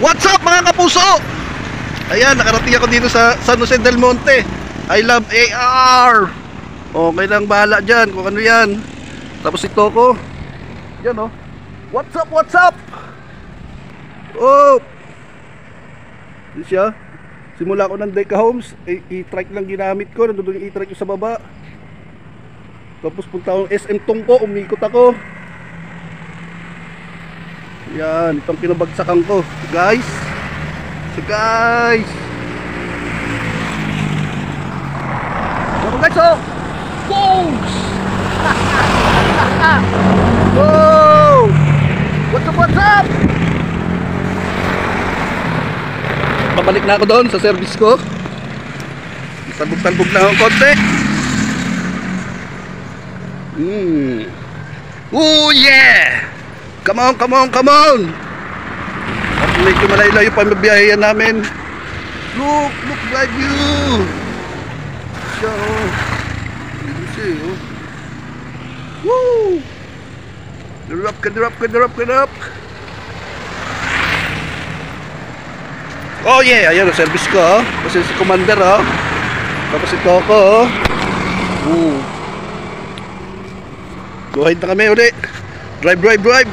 What's up mga kapuso? Ayan, nakarating ako dito sa San Jose del Monte. I love AR. Okay lang, bahala dyan kung ano yan. Tapos ito ko. Yan oh. What's up, what's up? Oh, yun siya. Simula ko ng Deca Homes, e-trike lang ginamit ko. Nandun yung e-trike sa baba. Tapos punta akong SM Tungko, umikot ako. Yan, itong pinabagsakan ko, guys. So guys, so guys, oh, bones. Whoa, what's up, what's up? Pabalik na ako doon sa service ko. Talbog-talbog na ako konti. Oh yeah! Come on, come on, come on! At medyo malayo-layo pa yung biyahe namin. Look like you! Siya, oh. Dito siya, oh. Woo! Drop ka, drop ka, drop ka, drop! Oh yeah, ayan ang service ko, oh. Kasi si Commander, oh. Tapos ito ako, oh. Go ahead na kami ulit. Drive, drive, drive.